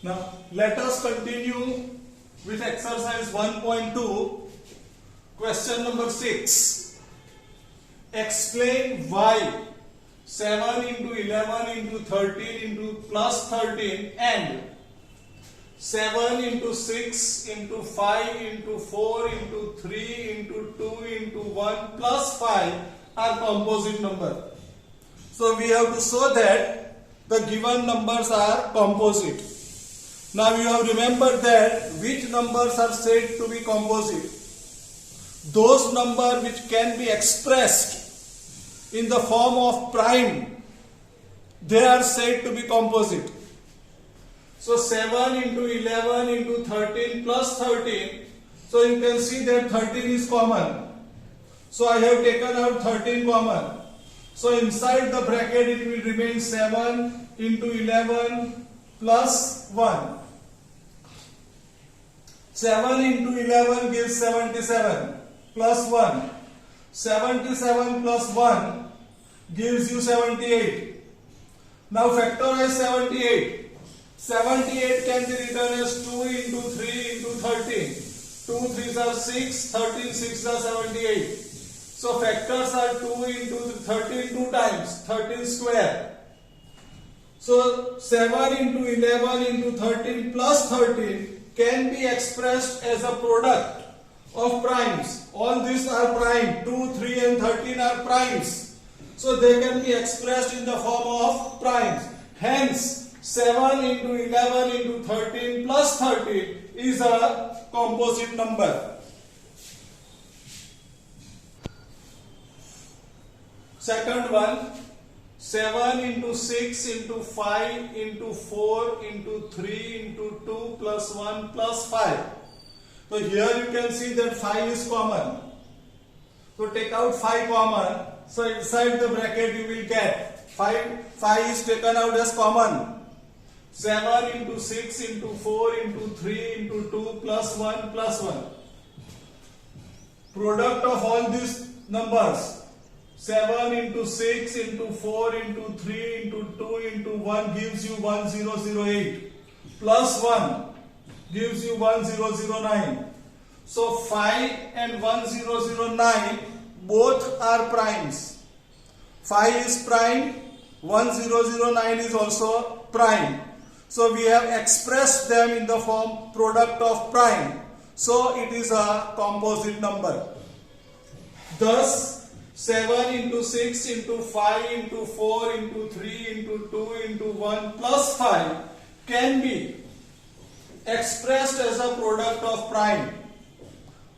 Now let us continue with exercise 1.2. Question number 6. Explain why 7 into 11 into 13 into plus 13 and 7 into 6 into 5 into 4 into 3 into 2 into 1 plus 5 are composite number. So we have to show that the given numbers are composite. Now you have remembered that which numbers are said to be composite. Those numbers which can be expressed in the form of prime, they are said to be composite. So 7 into 11 into 13 plus 13. So you can see that 13 is common. So I have taken out 13 common. So inside the bracket it will remain 7 into 11 plus 1. 7 into 11 gives 77 plus 1. 77 plus 1 gives you 78. Now factorize 78. 78 can be written as 2 into 3 into 13. 2 3s are 6, 13 6s are 78. So factors are 2 into 13 two times, 13 square. So 7 into 11 into 13 plus 13 can be expressed as a product of primes. All these are prime. 2, 3 and 13 are primes. So they can be expressed in the form of primes. Hence 7 into 11 into 13 plus 13 is a composite number. Second one, 7 into 6 into 5 into 4 into 3 into 2 plus 1 plus 5. So here you can see that 5 is common. So take out 5 common. So inside the bracket you will get 5 is taken out as common. 7 into 6 into 4 into 3 into 2 plus 1 plus 1. Product of all these numbers. 7 into 6 into 4 into 3 into 2 into 1 gives you 1008. Plus 1 gives you 1009. So 5 and 1009 both are primes. 5 is prime, 1009 is also prime. So we have expressed them in the form product of prime. So it is a composite number. Thus 7 into 6 into 5 into 4 into 3 into 2 into 1 plus 5 can be expressed as a product of prime.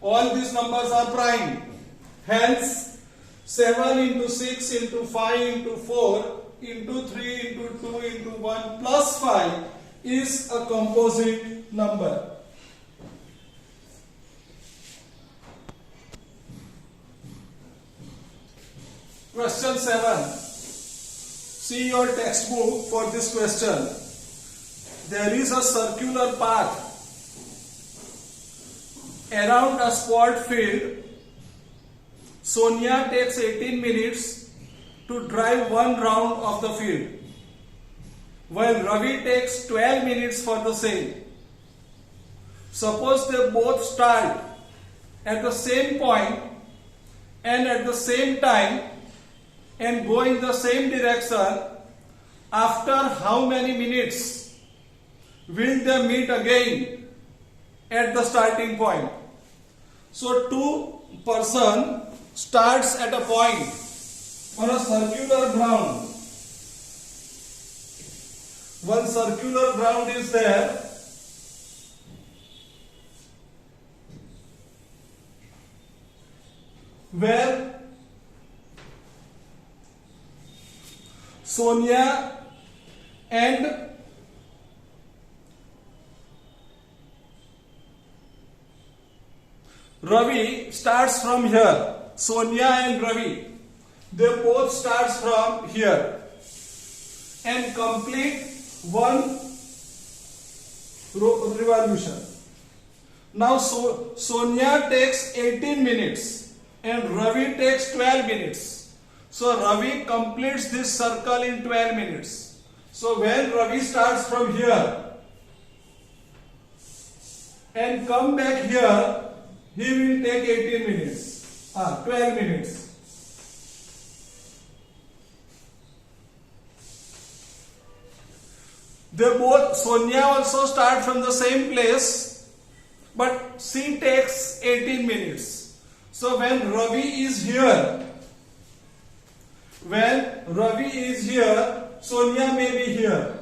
All these numbers are prime. Hence 7 into 6 into 5 into 4 into 3 into 2 into 1 plus 5 is a composite number. Question 7. See your textbook for this question. There is a circular path around a sport field. Sonia takes 18 minutes to drive one round of the field, while Ravi takes 12 minutes for the same. Suppose they both start at the same point and at the same time and go in the same direction. After how many minutes will they meet again at the starting point? So two person starts at a point on a circular ground. One circular ground is there. Where Sonia and Ravi starts from here. Sonia and Ravi, they both starts from here and complete one revolution. Now Sonia takes 18 minutes and Ravi takes 12 minutes. So Ravi completes this circle in 12 minutes. So when Ravi starts from here, and come back here, he will take 18 minutes. 12 minutes. They both, Sonia also start from the same place, but she takes 18 minutes. So when Ravi is here, Sonia may be here.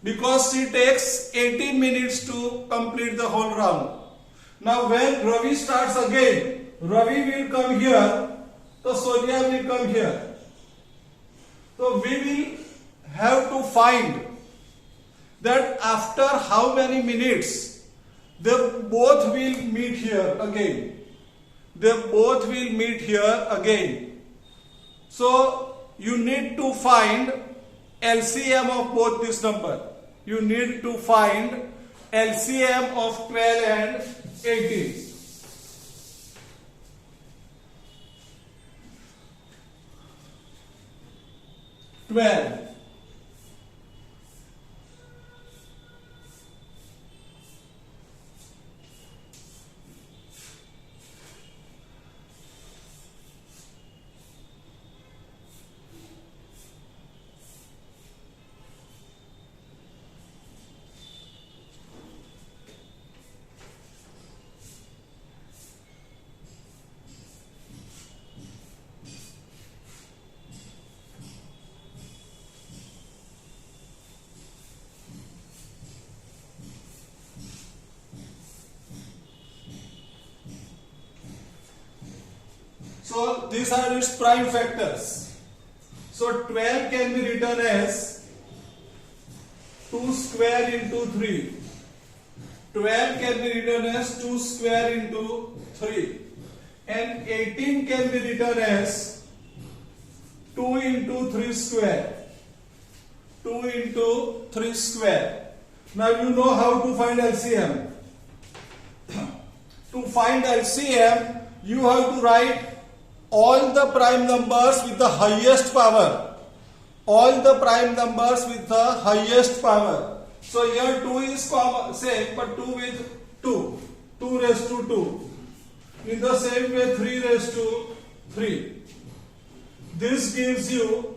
Because she takes 18 minutes to complete the whole round. Now when Ravi starts again, Ravi will come here, so Sonia will come here. So we will have to find that after how many minutes they both will meet here again. So you need to find LCM of both this number. You need to find LCM of 12 and 18. So these are its prime factors. So 12 can be written as 2 square into 3. 12 can be written as 2 square into 3. And 18 can be written as 2 into 3 square. 2 into 3 square. Now you know how to find LCM. To find LCM, you have to write all the prime numbers with the highest power. All the prime numbers with the highest power. So here 2 is common, same, but 2 with 2. 2 raised to 2. In the same way 3 raised to 3. This gives you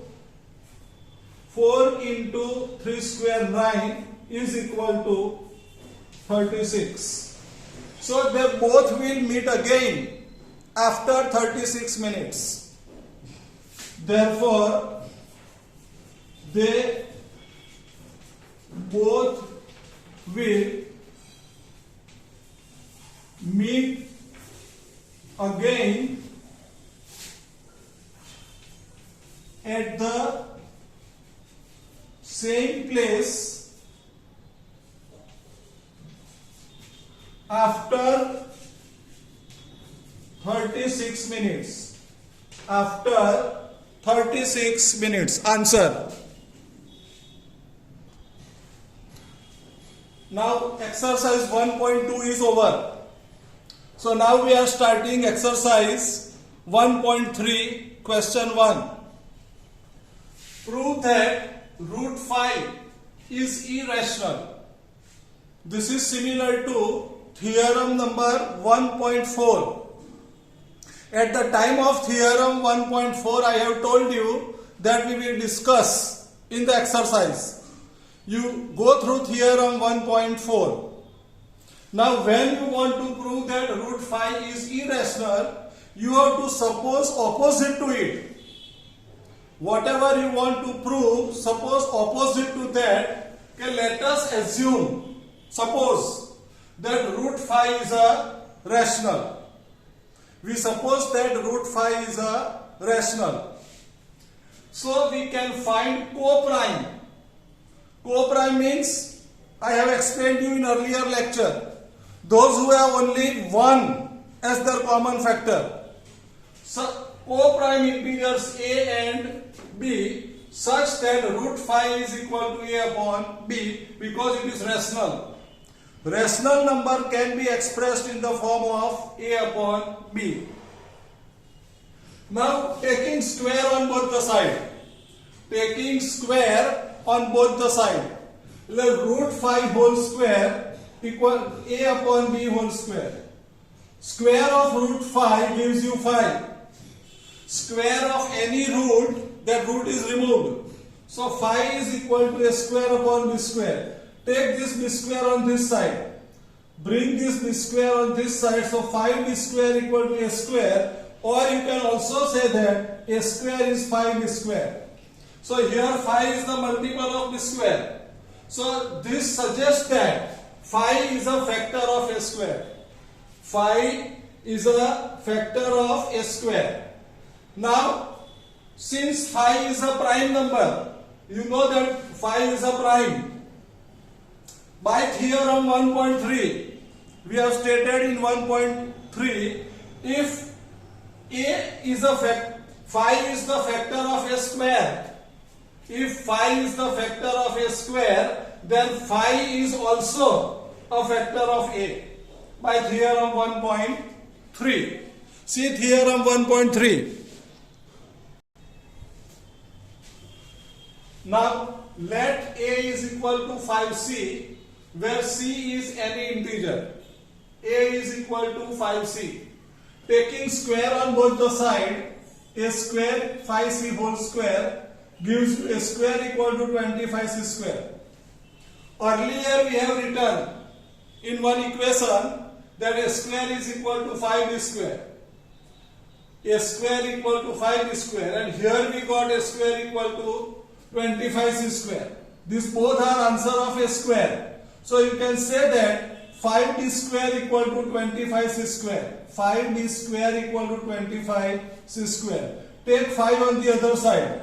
4 into 3 square 9 is equal to 36. So they both will meet again after 36 minutes. Therefore, they both will meet again at the same place after 36 minutes. After 36 minutes. Answer. Now exercise 1.2 is over. So now we are starting exercise 1.3, question 1. Prove that root 5 is irrational. This is similar to theorem number 1.4. At the time of theorem 1.4, I have told you that we will discuss in the exercise. You go through theorem 1.4. Now when you want to prove that root 5 is irrational, you have to suppose opposite to it. Whatever you want to prove, suppose opposite to that. Okay, let us assume, suppose that root 5 is a rational. We suppose that root 5 is a rational. So we can find co-prime. Co-prime means, I have explained you in earlier lecture, those who have only 1 as their common factor. So co-prime integers a and b such that root 5 is equal to a upon b because it is rational. Rational number can be expressed in the form of a upon b. Now taking square on both the sides. Taking square on both the sides. root 5 whole square equal a upon b whole square. Square of root 5 gives you 5. Square of any root, that root is removed. So 5 is equal to a square upon b square. Take this b square on this side. Bring this b square on this side. So 5b square equal to a square. Or you can also say that a square is 5b square. So here 5 is the multiple of b square. So this suggests that 5 is a factor of a square. 5 is a factor of a square. Now, since 5 is a prime number, you know that 5 is a prime. By theorem 1.3, we have stated in 1.3, if a is a 5 is the factor of a square. If 5 is the factor of a square, then 5 is also a factor of a. By theorem 1.3. See theorem 1.3. Now let a is equal to 5c, where c is any integer. A is equal to 5c. Taking square on both the side, a square 5c whole square gives you a square equal to 25c square. Earlier we have written in one equation that a square is equal to 5b square. A square equal to 5b square, and here we got a square equal to 25c square. These both are answer of a square. So you can say that 5b square equal to 25c square. 5b square equal to 25c square. Take 5 on the other side.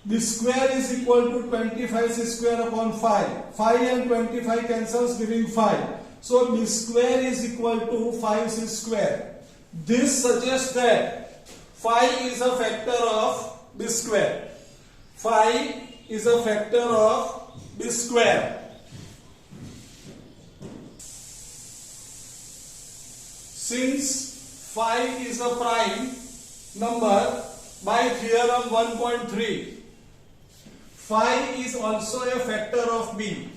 The square is equal to 25c square upon 5. 5 and 25 cancels, giving 5. So b square is equal to 5c square. This suggests that 5 is a factor of b square. 5 is a factor of b square. Since 5 is a prime number, by theorem 1.3, 5 is also a factor of b,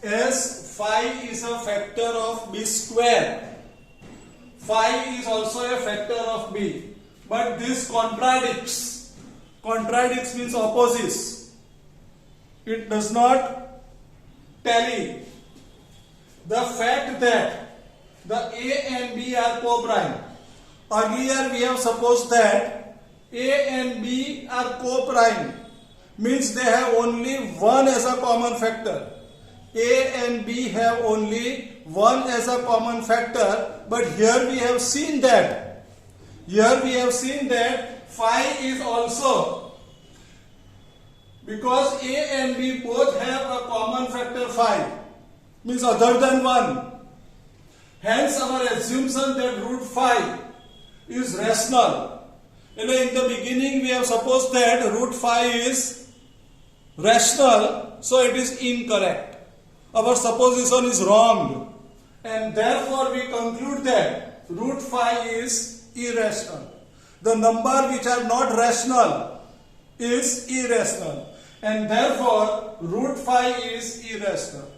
as 5 is a factor of b square. 5 is also a factor of b, but this contradicts. Contradicts means opposes. It does not tally. The fact that the a and b are co-prime. Earlier we have supposed that a and b are co-prime, means they have only one as a common factor. A and b have only one as a common factor, but here we have seen that. Here we have seen that 5 is also, because a and b both have a common factor 5, means other than 1. Hence our assumption that root 5 is rational. In the beginning we have supposed that root 5 is rational, so it is incorrect. Our supposition is wrong, and therefore we conclude that root 5 is irrational. The number which are not rational is irrational, and therefore root 5 is irrational.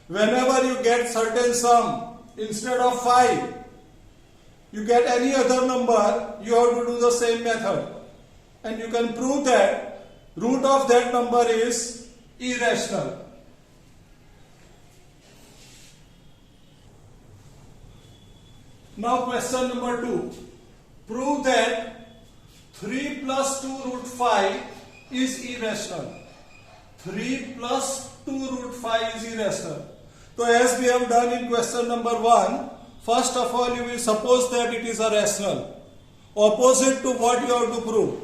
Whenever you get certain sum, instead of 5, you get any other number, you have to do the same method. And you can prove that root of that number is irrational. Now question number 2. Prove that 3 plus 2 root 5 is irrational. 3 plus 2 root 5 is irrational. So as we have done in question number 1, first of all you will suppose that it is a rational. Opposite to what you have to prove.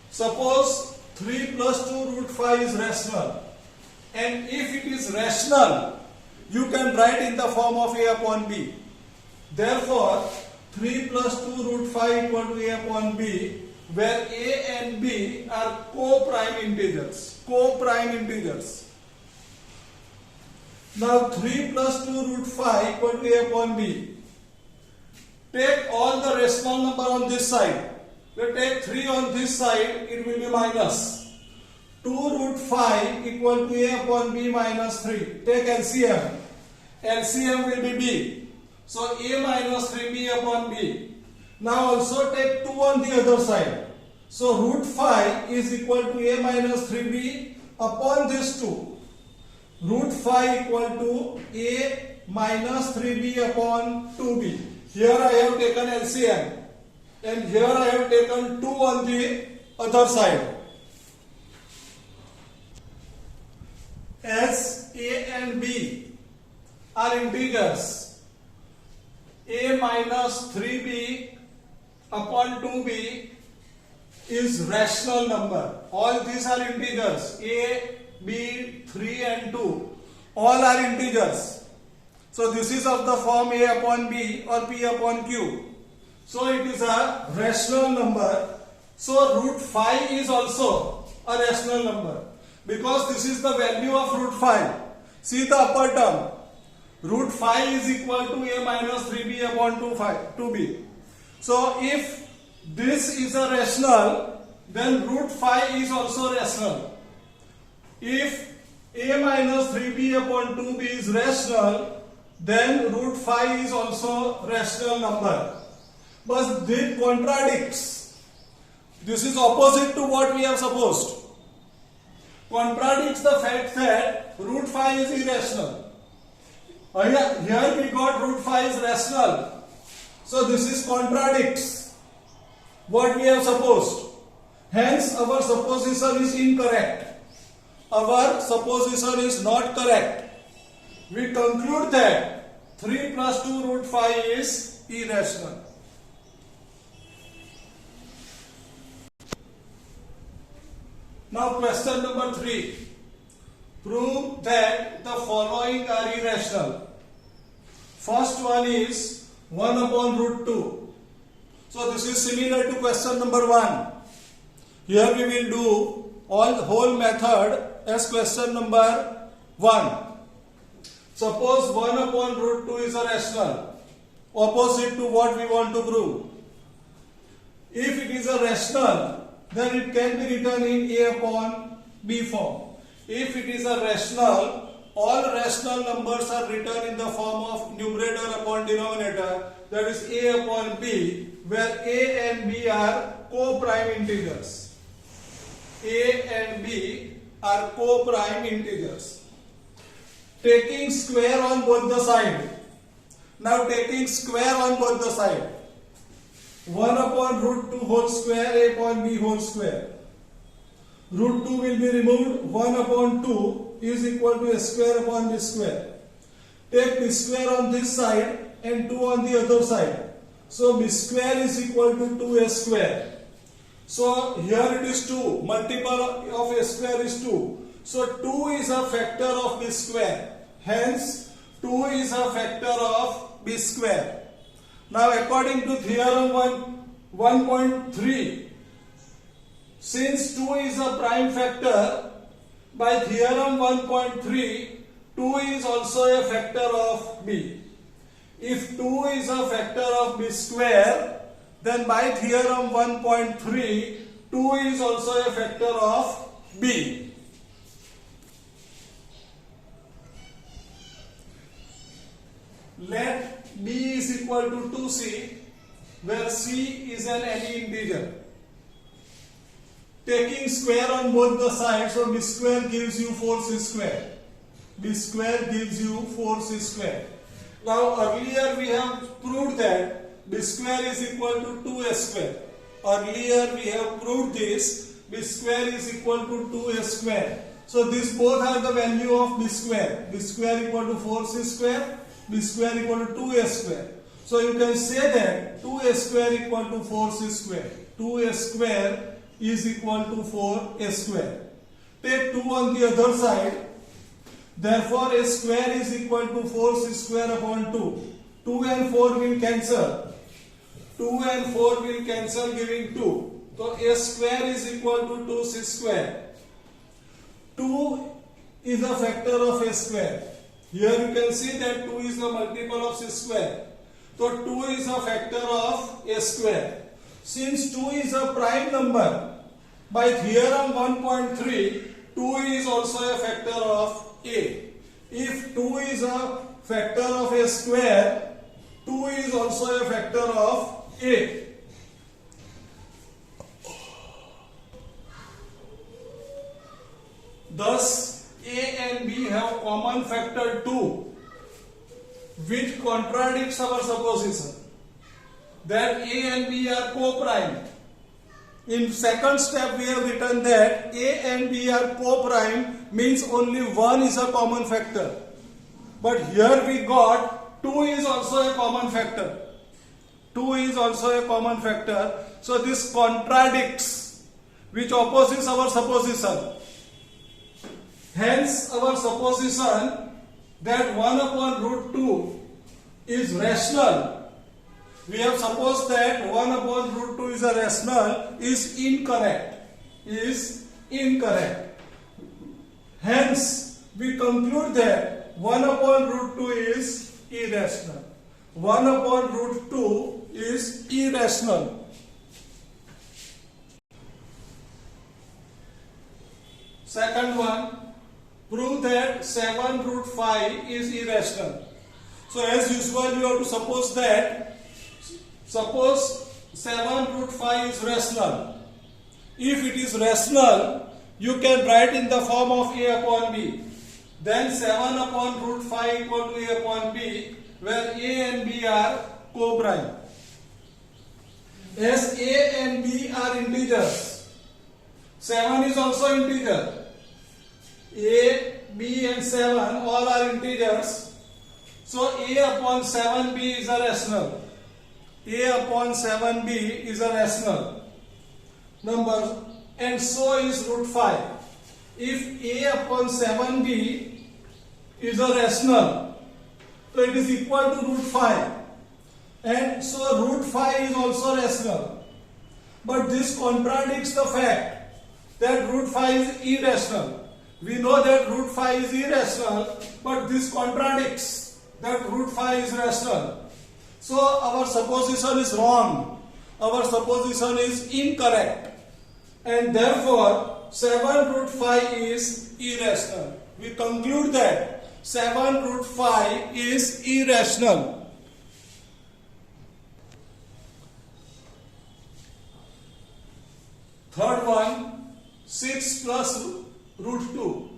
Suppose 3 plus 2 root 5 is rational. And if it is rational, you can write in the form of a upon b. Therefore, 3 plus 2 root 5 equal to a upon b, where a and b are co-prime integers. Co-prime integers. Now 3 plus 2 root 5 equal to a upon b. Take all the rational number on this side. We take 3 on this side, it will be minus. 2 root 5 equal to a upon b minus 3. Take LCM. LCM will be b. So a minus 3b upon b. Now also take 2 on the other side. So root 5 is equal to a minus 3b upon this 2. Root 5 equal to a minus 3b upon 2b. Here I have taken LCM. And here I have taken 2 on the other side. As a and b are integers, a minus 3b upon 2b is rational number. All these are integers. A, b, 3 and 2. All are integers. So this is of the form a upon b or p upon q. So it is a rational number. So root 5 is also a rational number. Because this is the value of root 5. See the upper term. Root 5 is equal to a minus 3b upon 2b. So if this is a rational, then root 5 is also rational. If a minus 3b upon 2b is rational, then root 5 is also rational number. But this contradicts. This is opposite to what we have supposed. Contradicts the fact that root 5 is irrational. Here we got root 5 is rational. So this is contradicts what we have supposed. Hence our supposition is incorrect. Our supposition is not correct. We conclude that 3 plus 2 root 5 is irrational. Now question number 3. Prove that the following are irrational. First one is 1 upon root 2. So this is similar to question number 1. Here we will do all the whole method as question number 1. Suppose 1 upon root 2 is a rational, opposite to what we want to prove. If it is a rational, then it can be written in a upon b form. If it is a rational, all rational numbers are written in the form of numerator upon denominator, that is a upon b, where a and b are co-prime integers. A and b are co-prime integers. Taking square on both the sides. Now taking square on both the sides. 1 upon root 2 whole square, a upon b whole square. Root 2 will be removed. 1 upon 2 is equal to a square upon b square. Take b square on this side and 2 on the other side. So b square is equal to 2a square. So here it is 2. Multiple of a square is 2. So 2 is a factor of b square. Hence 2 is a factor of b square. Now according to theorem 1.3, since 2 is a prime factor, by theorem 1.3, 2 is also a factor of b. If 2 is a factor of b square, then by theorem 1.3, 2 is also a factor of b. Let b is equal to 2c, where c is an any integer. Taking square on both the sides, so b square gives you 4c square. B square gives you 4c square. Now earlier we have proved that b square is equal to 2a square. Earlier we have proved this, b square is equal to 2a square. So these both are the value of b square. B square equal to 4c square, b square equal to 2a square. So you can say that 2a square equal to 4c square. 2a square is equal to 4a square. Take 2 on the other side. Therefore a square is equal to 4c square upon 2. 2 and 4 will cancel. 2 and 4 will cancel, giving 2. So a square is equal to 2c square. 2 is a factor of a square. Here you can see that 2 is the multiple of c square. So 2 is a factor of a square. Since 2 is a prime number, by theorem 1.3, 2 is also a factor of a. If 2 is a factor of a square, 2 is also a factor of a. Thus, a and b have common factor 2, which contradicts our supposition that a and b are co-prime. In second step, we have written that a and b are co-prime means only one is a common factor. But here we got 2 is also a common factor. 2 is also a common factor. So this contradicts, which opposes our supposition. Hence, our supposition that 1 upon root 2 is rational. We have supposed that 1 upon root 2 is a rational is incorrect. Hence, we conclude that 1 upon root 2 is irrational. 1 upon root 2 is irrational. Second one, prove that 7 root 5 is irrational. So as usual, you have to suppose 7 root 5 is rational. If it is rational, you can write in the form of a upon b. Then 7 upon root 5 equal to a upon b, where a and b are co-prime. As a and b are integers, 7 is also integer. A, b and 7 all are integers. So a upon 7b is a rational. A upon 7b is a rational number, and so is root 5. If a upon 7b is a rational, so it is equal to root 5, and so root 5 is also rational. But this contradicts the fact that root 5 is irrational. We know that root 5 is irrational, but this contradicts that root 5 is rational. So our supposition is wrong. Our supposition is incorrect. And therefore, 7 root 5 is irrational. We conclude that 7 root 5 is irrational. Third one, 6 plus root 2.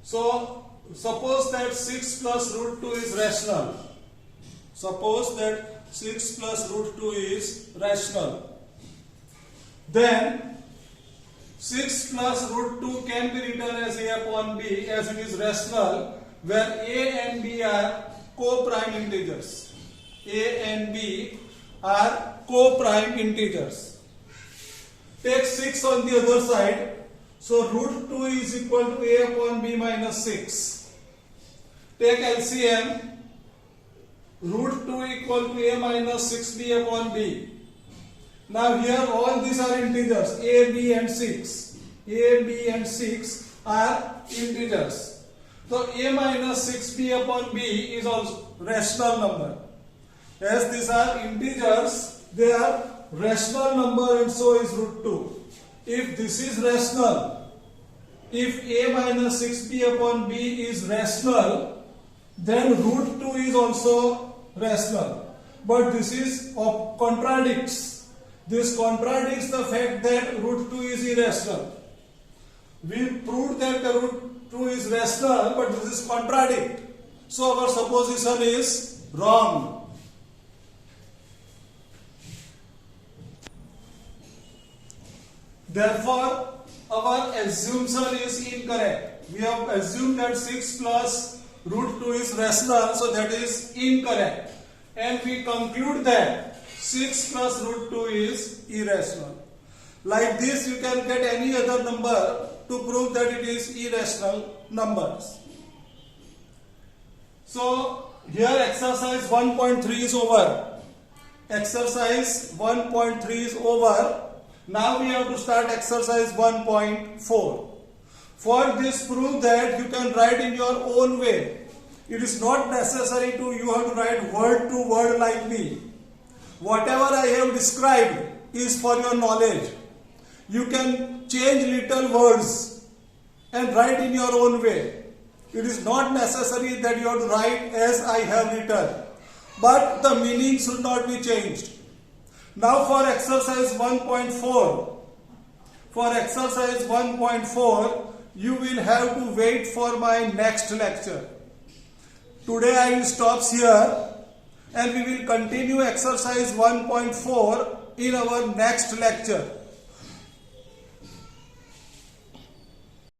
So, suppose that 6 plus root 2 is rational. Suppose that 6 plus root 2 is rational. Then 6 plus root 2 can be written as a upon b, as it is rational, where a and b are co-prime integers. A and b are co-prime integers. Take 6 on the other side. So root 2 is equal to a upon b minus 6. Take LCM. Root 2 equal to a minus 6b upon b. Now here all these are integers, a, b and 6. A, b and 6 are integers. So a minus 6b upon b is also rational number. As these are integers, they are rational number, and so is root 2. If this is rational, if a minus 6b upon b is rational, then root 2 is also rational. But this is contradicts. This contradicts the fact that root 2 is irrational. We proved that the root 2 is rational, but this is contradict. So our supposition is wrong. Therefore, our assumption is incorrect. We have assumed that 6 plus root 2 is rational, so that is incorrect. And we conclude that 6 plus root 2 is irrational. Like this, you can get any other number to prove that it is irrational numbers. So, here exercise 1.3 is over. Exercise 1.3 is over. Now we have to start exercise 1.4. For this, prove that you can write in your own way. It is not necessary you have to write word to word like me. Whatever I have described is for your knowledge. You can change little words and write in your own way. It is not necessary that you have to write as I have written, but the meaning should not be changed. Now for exercise 1.4. For exercise 1.4, you will have to wait for my next lecture. Today I will stop here and we will continue exercise 1.4 in our next lecture.